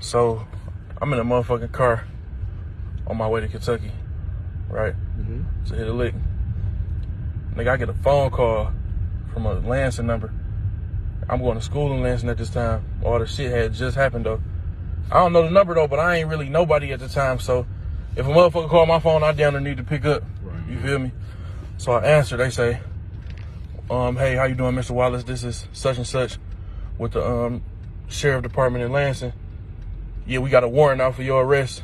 So I'm in a motherfucking car on my way to Kentucky, right? To hit a lick. Nigga, I get a phone call from a Lansing number. I'm going to school in Lansing at this time. All the shit had just happened though. I don't know the number though, but I ain't really nobody at the time. So if a motherfucker call my phone, I down there need to pick up. Right. You feel me? So I answer. They say, hey, how you doing, Mr. Wallace? This is such and such with the sheriff department in Lansing. Yeah, we got a warrant out for your arrest.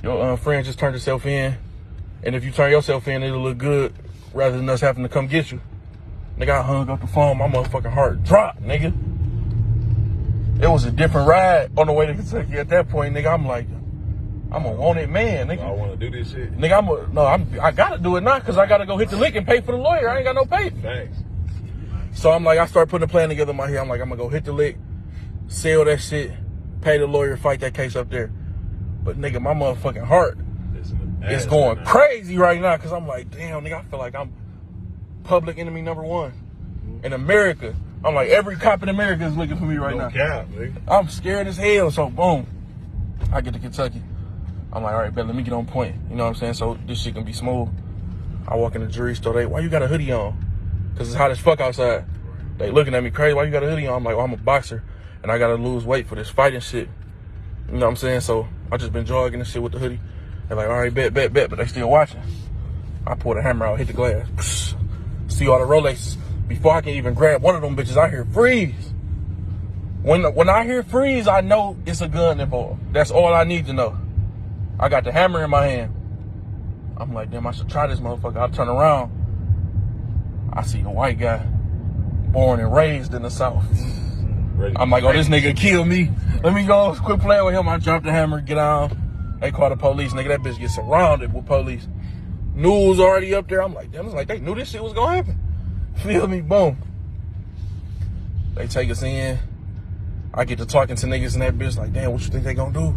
Your friend just turned herself in. And if you turn yourself in, it'll look good rather than us having to come get you. Nigga, I hung up the phone. My motherfucking heart dropped, nigga. It was a different ride on the way to Kentucky at that point, nigga. I'm like, I'm a wanted man, nigga. I want to do this shit. Nigga, I gotta do it now because I gotta go hit the lick and pay for the lawyer. I ain't got no pay. Thanks. So I'm like, I start putting a plan together in my head. I'm like, I'm gonna go hit the lick, sell that shit, pay the lawyer, fight that case up there. But nigga, my motherfucking heart is going crazy right now because I'm like, damn, nigga, I feel like I'm public enemy number one in America. I'm like, every cop in America is looking for me right now. No cap, nigga. I'm scared as hell. So boom, I get to Kentucky. I'm like, all right, bet, let me get on point. You know what I'm saying? So this shit can be smooth. I walk in the jury store. Why you got a hoodie on? Because it's hot as fuck outside. They looking at me crazy. Why you got a hoodie on? I'm like, well, I'm a boxer and I got to lose weight for this fighting shit. You know what I'm saying? So I just been jogging and shit with the hoodie. They're like, all right, bet, but they still watching. I pull the hammer out, hit the glass. Psh, see all the Rolexes. Before I can even grab one of them bitches, I hear freeze. When I hear freeze, I know it's a gun involved. That's all I need to know. I got the hammer in my hand. I'm like, damn, I should try this motherfucker. I turn around. I see a white guy, born and raised in the South. I'm like, oh, this nigga killed me. Let me go quit playing with him. I drop the hammer, get on. They call the police. Nigga, that bitch gets surrounded with police. News already up there. I'm like, damn, it's like they knew this shit was gonna happen. Feel me? Boom. They take us in. I get to talking to niggas in that bitch like, damn, what you think they gonna do?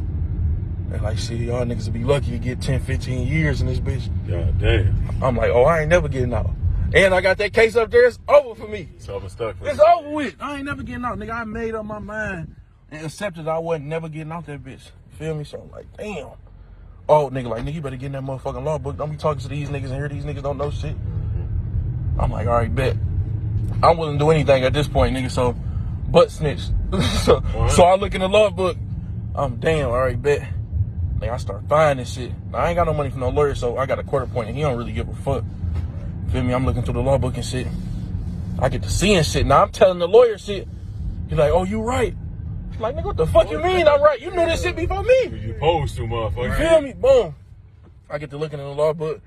They're like, shit, y'all niggas will be lucky to get 10, 15 years in this bitch. God damn. I'm like, oh, I ain't never getting out. And I got that case up there. It's over for me. It's over stuck for It's me. over with. I ain't never getting out. Nigga, I made up my mind and accepted I wasn't never getting out that bitch. Feel me? So I'm like, damn. Oh, nigga, like, nigga, you better get in that motherfucking law book. Don't be talking to these niggas and hear these niggas don't know shit. I'm like, all right, bet. I'm willing to do anything at this point, nigga, so butt snitch. so I look in the law book. I'm damn, all right, bet. Nigga, I start finding shit. Now, I ain't got no money for no lawyer, so I got a quarter point and he don't really give a fuck. Feel me? I'm looking through the law book and shit. I get to seeing shit. Now I'm telling the lawyer shit. He's like, oh, you right. I'm like, nigga, what the fuck you mean I'm right? You knew this shit before me. You supposed to, motherfucker. You feel me? Boom. I get to looking in the law book.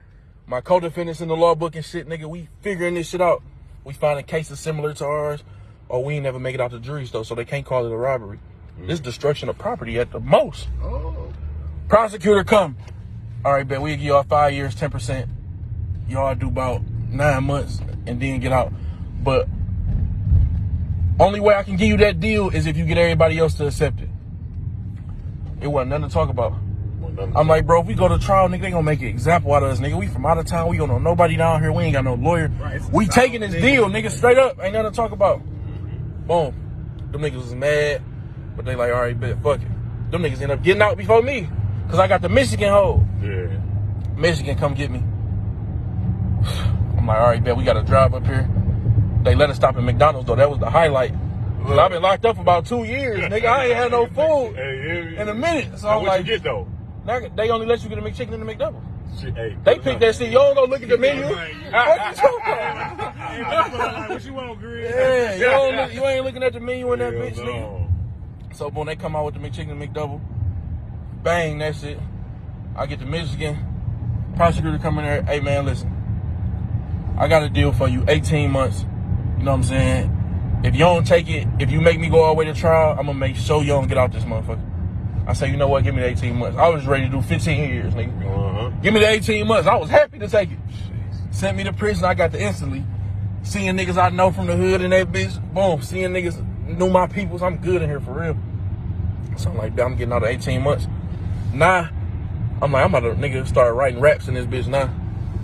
My co-defendants in the law book and shit, nigga, we figuring this shit out. We finding cases similar to ours. Or we ain't never make it out to juries though, so they can't call it a robbery. This destruction of property at the most. Oh. Prosecutor come. All right, bet we give y'all 5 years, 10%. Y'all do about 9 months and then get out. But only way I can give you that deal is if you get everybody else to accept it. It wasn't nothing to talk about. I'm like, bro, if we go to trial, nigga, they gonna make an example out of us, nigga. We from out of town. We don't know nobody down here. We ain't got no lawyer. Right, we taking this deal, nigga, straight up. Ain't nothing to talk about. Boom. Them niggas was mad, but they like, all right, bet, fuck it. Them niggas end up getting out before me because I got the Michigan hold. Yeah. Michigan, come get me. I'm like, all right, bet, we got to drive up here. They let us stop at McDonald's, though. That was the highlight. Cause I've been locked up for about 2 years, nigga. I ain't had no food in a minute. So I'm what like, you get, though? They only let you get a McChicken and a McDouble. Shit, hey, they pick that shit. You don't go look at the menu. What you talking about? What you want, Grizzley? Yeah, you ain't looking at the menu in that bitch, no. nigga. So when they come out with the McChicken and McDouble, bang, that shit. I get to Michigan. Prosecutor come in there. Hey man, listen. I got a deal for you. 18 months. You know what I'm saying? If you don't take it, if you make me go all the way to trial, I'm gonna make sure you don't get out this motherfucker. I say, you know what? Give me the 18 months. I was ready to do 15 years, nigga. Give me the 18 months. I was happy to take it. Sent me to prison. I got to instantly. Seeing niggas I know from the hood and that bitch. Boom. Seeing niggas knew my peoples. I'm good in here for real. So I'm like, I'm getting out of 18 months. Nah. I'm like, I'm about to nigga start writing raps in this bitch now.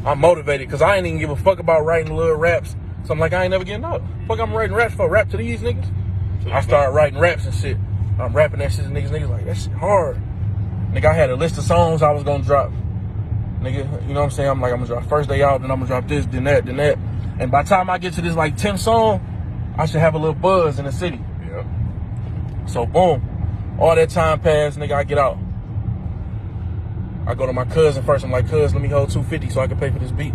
I'm motivated because I ain't even give a fuck about writing little raps. So I'm like, I ain't never getting out. Fuck, I'm writing raps for. Rap to these niggas. I started writing raps and shit. I'm rapping that shit to niggas. Niggas like, that shit hard. Nigga, I had a list of songs I was gonna drop. Nigga, you know what I'm saying? I'm like, I'm gonna drop first day out, then I'm gonna drop this, then that, then that. And by the time I get to this like 10th song, I should have a little buzz in the city. Yeah. So boom, all that time passed, nigga, I get out. I go to my cousin first. I'm like, cuz, let me hold $250 so I can pay for this beat.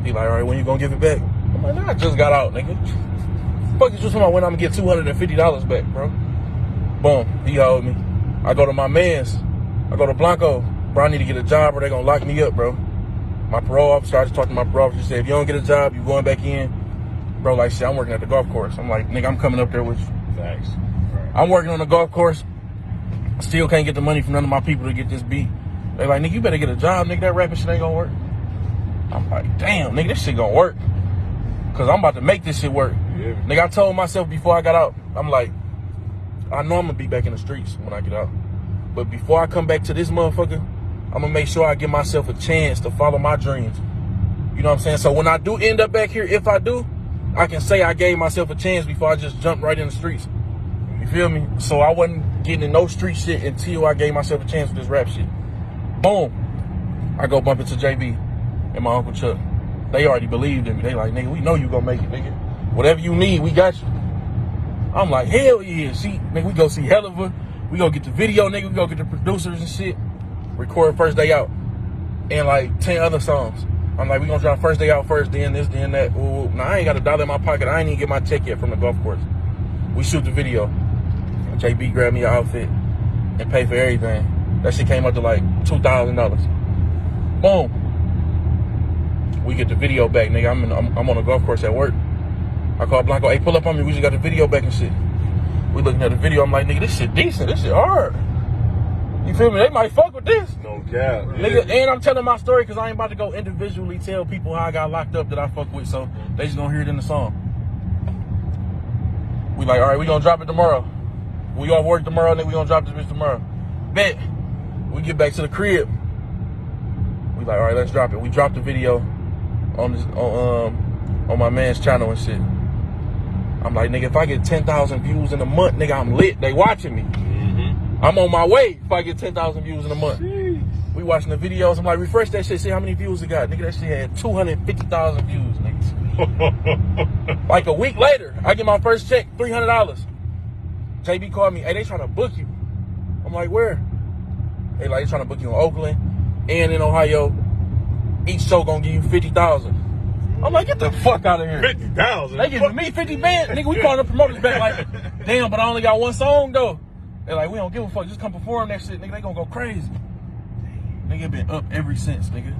He like, all right, when you gonna give it back? I'm like, nah, I just got out, nigga. Fuck you just talking about when I'm gonna get $250 back, bro. Boom, he hold me. I go to my mans. I go to Blanco. Bro, I need to get a job or they gonna lock me up, bro. My parole officer, I just talked to my parole officer. He said, if you don't get a job, you going back in. Bro, like, shit, I'm working at the golf course. I'm like, nigga, I'm coming up there with you. Thanks. Right. I'm working on the golf course. Still can't get the money from none of my people to get this beat. They like, nigga, you better get a job, nigga. That rapping shit ain't gonna work. I'm like, damn, nigga, this shit gonna work. Cause I'm about to make this shit work. Yeah. Nigga, I told myself before I got out, I'm like, I know I'm gonna be back in the streets when I get out. But before I come back to this motherfucker, I'm gonna make sure I give myself a chance to follow my dreams. You know what I'm saying? So when I do end up back here, if I do, I can say I gave myself a chance before I just jumped right in the streets. You feel me? So I wasn't getting in no street shit until I gave myself a chance with this rap shit. Boom. I go bump into JB and my Uncle Chuck. They already believed in me. They like, nigga, we know you gonna make it, nigga. Whatever you need, we got you. I'm like, hell yeah. See, nigga, we go see Helliver. We go get the video, nigga. We go get the producers and shit. Record first day out. And like 10 other songs. I'm like, we gonna drop first day out first, then this, then that. Ooh. Now, I ain't got $1 in my pocket. I ain't even get my check yet from the golf course. We shoot the video. JB grabbed me an outfit and pay for everything. That shit came up to like $2,000. Boom. We get the video back, nigga. I'm on the golf course at work. I call Blanco, hey, pull up on me. We just got the video back and shit. We looking at the video. I'm like, nigga, this shit decent. This shit hard. You feel me? They might fuck with this. No cap. Nigga, and I'm telling my story because I ain't about to go individually tell people how I got locked up that I fuck with. So they just gonna hear it in the song. We like, all right, we gonna drop it tomorrow. We off work tomorrow, nigga. We gonna drop this bitch tomorrow. Bet. We get back to the crib. We like, all right, let's drop it. We dropped the video on my man's channel and shit. I'm like, nigga, if I get 10,000 views in a month, nigga, I'm lit. They watching me. Mm-hmm. I'm on my way if I get 10,000 views in a month. Jeez. We watching the videos. I'm like, refresh that shit. See how many views it got. Nigga, that shit had 250,000 views, nigga. Like a week later, I get my first check, $300. JB called me, hey, they trying to book you. I'm like, where? They like, they trying to book you in Oakland and in Ohio. Each show gonna give you 50,000. I'm like, get the fuck out of here. 50,000? They giving me 50 bands? Nigga, we calling the promoters back like, damn, but I only got one song though. They're like, we don't give a fuck, just come perform that shit, nigga, they gonna go crazy. Nigga been up ever since, nigga.